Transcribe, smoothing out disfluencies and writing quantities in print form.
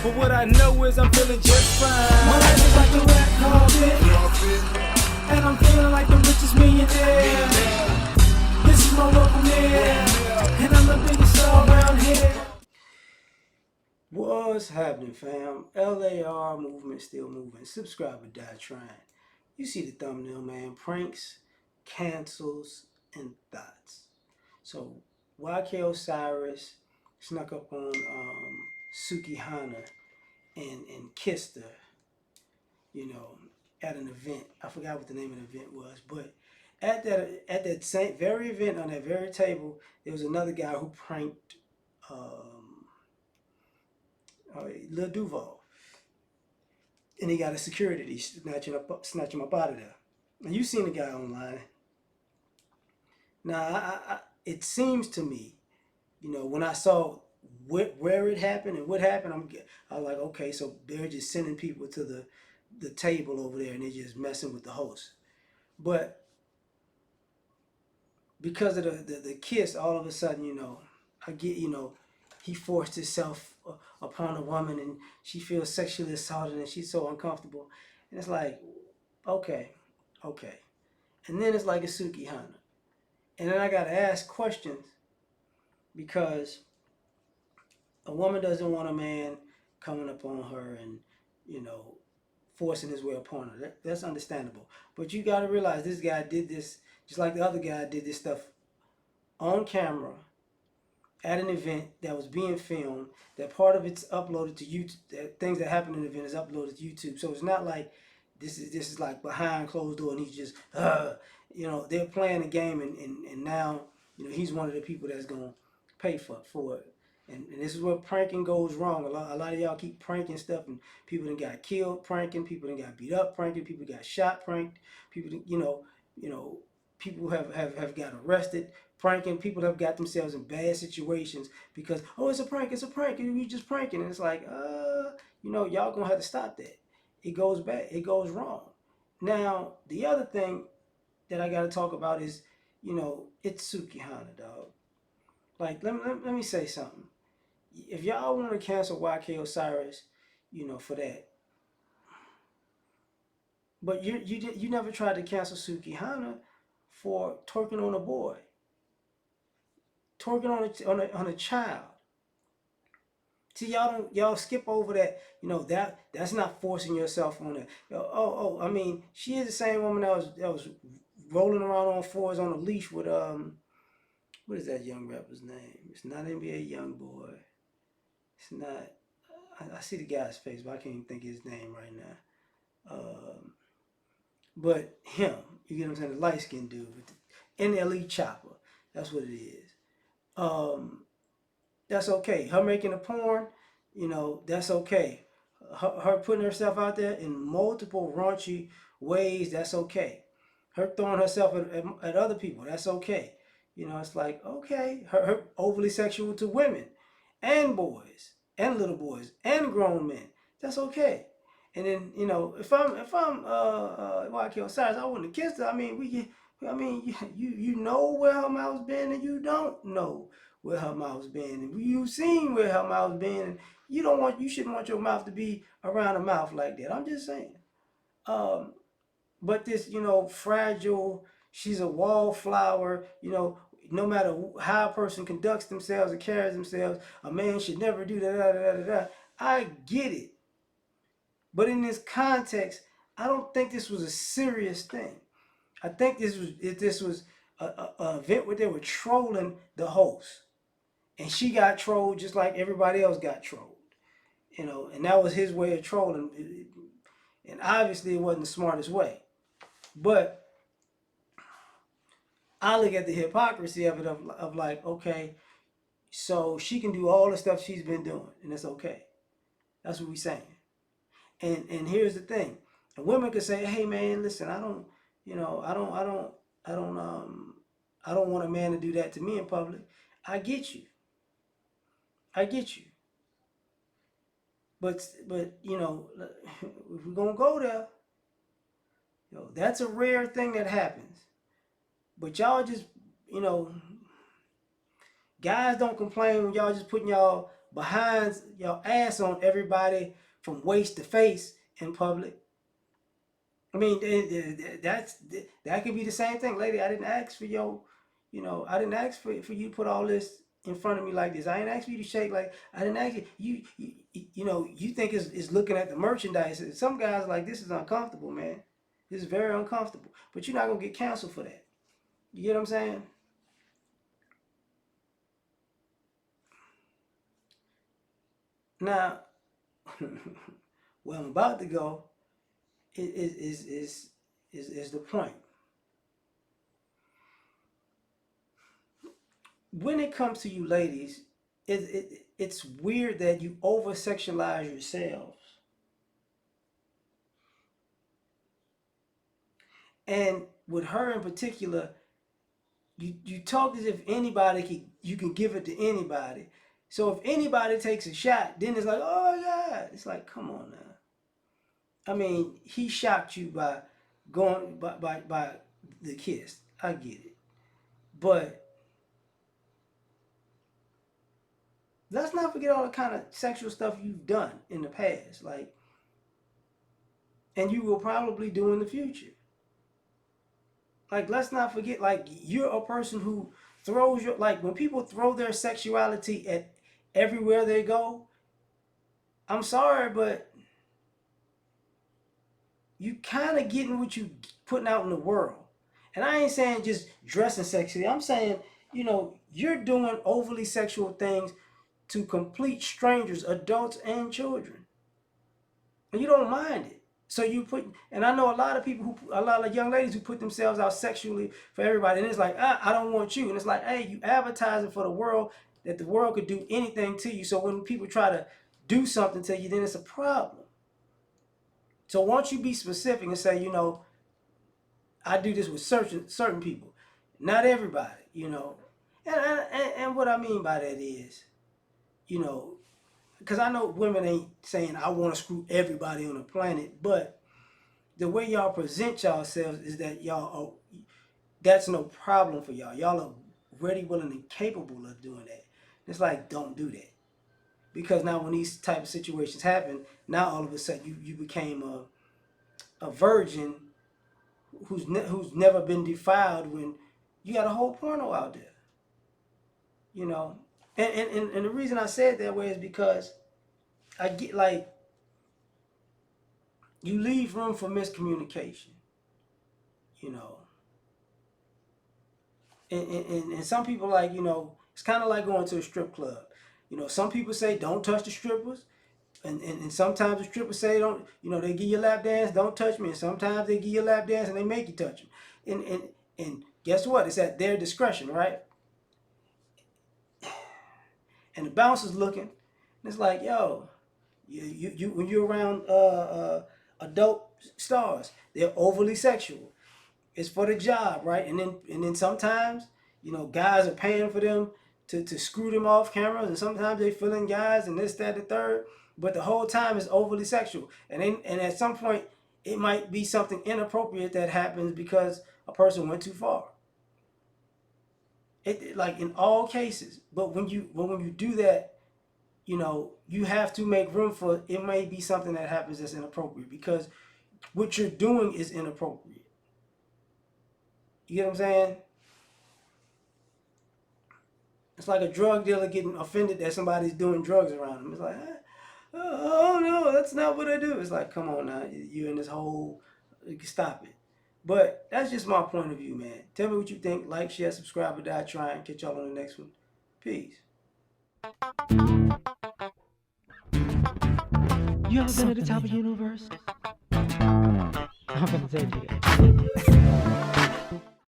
But what I know is I'm feeling just fine. My life is like a red carpet, and I'm feeling like the richest millionaire. This is my local mayor, and I'm the biggest star around here. What's happening, fam? L.A.R. movement still moving. Subscribe or die trying. You see the thumbnail, man. Pranks, cancels, and thoughts. So, YK Osiris snuck up on Suki Hana and kissed her, at an event. I forgot what the name of the event was, but at that same very event on that very table, there was another guy who pranked Lil Duval, and he got a security snatching him up out of there. And you seen the guy online. Now, it seems to me, when I saw where it happened and what happened, I was like, okay, so they're just sending people to the table over there and they're just messing with the host. But because of the kiss, all of a sudden, I get, he forced himself upon a woman and she feels sexually assaulted and she's so uncomfortable. And it's like, okay. And then it's like a Suki Hana. And then I got to ask questions because a woman doesn't want a man coming up on her and, forcing his way upon her. That's understandable. But you got to realize this guy did this, just like the other guy did this stuff on camera at an event that was being filmed, that part of it's uploaded to YouTube, that things that happen in the event is uploaded to YouTube. So it's not like this is like behind closed door and he's just, they're playing a game and now, he's one of the people that's going to pay for it. And this is where pranking goes wrong. A lot of y'all keep pranking stuff and people done got killed pranking, people done got beat up pranking, people got shot pranked, people, people have got arrested pranking, people have got themselves in bad situations because, oh, it's a prank, and we just pranking. And it's like, y'all gonna have to stop that. It goes bad, it goes wrong. Now, the other thing that I gotta talk about is, it's Suki Hana, dog. Like, let me say something. If y'all want to cancel YK Osiris, for that, but you never tried to cancel Suki Hana for twerking on a boy, twerking on a child. See, y'all skip over that. That's not forcing yourself on it. I mean, she is the same woman that was rolling around on fours on a leash with what is that young rapper's name? It's not NBA Youngboy. It's not. I see the guy's face, but I can't even think of his name right now. But him, you get what I'm saying? The light skinned dude with the NLE chopper. That's what it is. That's okay. Her making a porn, that's okay. Her putting herself out there in multiple raunchy ways, that's okay. Her throwing herself at other people, that's okay. It's like, okay. Her overly sexual to women and boys and little boys and grown men, that's okay. And then, if I'm YK Osiris, I wouldn't have kissed her. I mean, you know where her mouth's been and you don't know where her mouth's been. And you've seen where her mouth's been, and you shouldn't want your mouth to be around a mouth like that. I'm just saying. But this, fragile, she's a wallflower, no matter how a person conducts themselves or carries themselves, a man should never do that. I get it. But in this context, I don't think this was a serious thing. I think this was an event where they were trolling the host. And she got trolled just like everybody else got trolled. And that was his way of trolling. And obviously it wasn't the smartest way. But I look at the hypocrisy of it of like, okay, so she can do all the stuff she's been doing, and it's okay. That's what we're saying. And here's the thing. A woman could say, hey man, listen, I don't want a man to do that to me in public. I get you. But if we're gonna go there, that's a rare thing that happens. But y'all just, guys don't complain when y'all just putting y'all behind your ass on everybody from waist to face in public. I mean, that could be the same thing, lady. I didn't ask for your, I didn't ask for you to put all this in front of me like this. I didn't ask for you to shake like. I didn't ask you think it's looking at the merchandise. Some guys like this is uncomfortable, man. This is very uncomfortable. But you're not gonna get canceled for that. You get what I'm saying? Now, where I'm about to go is the point. When it comes to you ladies, it's weird that you over sexualize yourselves. And with her in particular, you talk as if you can give it to anybody. So if anybody takes a shot, then it's like, oh yeah. It's like, come on now. I mean, he shocked you by going by the kiss. I get it. But let's not forget all the kind of sexual stuff you've done in the past. Like, and you will probably do in the future. Like, let's not forget, like, you're a person who throws your, like, when people throw their sexuality at everywhere they go, I'm sorry, but you kind of getting what you putting out in the world. And I ain't saying just dressing sexy. I'm saying, you're doing overly sexual things to complete strangers, adults and children. And you don't mind it. So you put, and I know a lot of people a lot of young ladies who put themselves out sexually for everybody, and it's like, I don't want you, and it's like, hey, you advertising for the world that the world could do anything to you. So when people try to do something to you, then it's a problem. So once you be specific and say, I do this with certain people, not everybody, and what I mean by that is, you know, because I know women ain't saying I want to screw everybody on the planet, but the way y'all present yourselves is that y'all are, that's no problem for y'all. Y'all are ready, willing, and capable of doing that. It's like, don't do that, because now when these type of situations happen, now all of a sudden you became a virgin who's never been defiled when you got a whole porno out there, you know. And the reason I said that way is because I get like you leave room for miscommunication, you know. And some people like, it's kind of like going to a strip club. Some people say don't touch the strippers. And sometimes the strippers say don't, they give you a lap dance, don't touch me. And sometimes they give you a lap dance and they make you touch them. And guess what? It's at their discretion, right? And the bouncer's looking, and it's like, yo, you when you're around adult stars, they're overly sexual. It's for the job, right? And then sometimes, guys are paying for them to screw them off cameras, and sometimes they fill in guys and this, that, the third. But the whole time is overly sexual. And at some point it might be something inappropriate that happens because a person went too far. It like in all cases. But when you do that, you have to make room for it may be something that happens that's inappropriate because what you're doing is inappropriate. You get what I'm saying? It's like a drug dealer getting offended that somebody's doing drugs around him. It's like, oh no, that's not what I do. It's like, come on now, you're in this whole, stop it. But that's just my point of view, man. Tell me what you think. Like, share, subscribe, or die trying. Catch y'all on the next one. Peace. You ever been at the top of the universe? I'm gonna take you.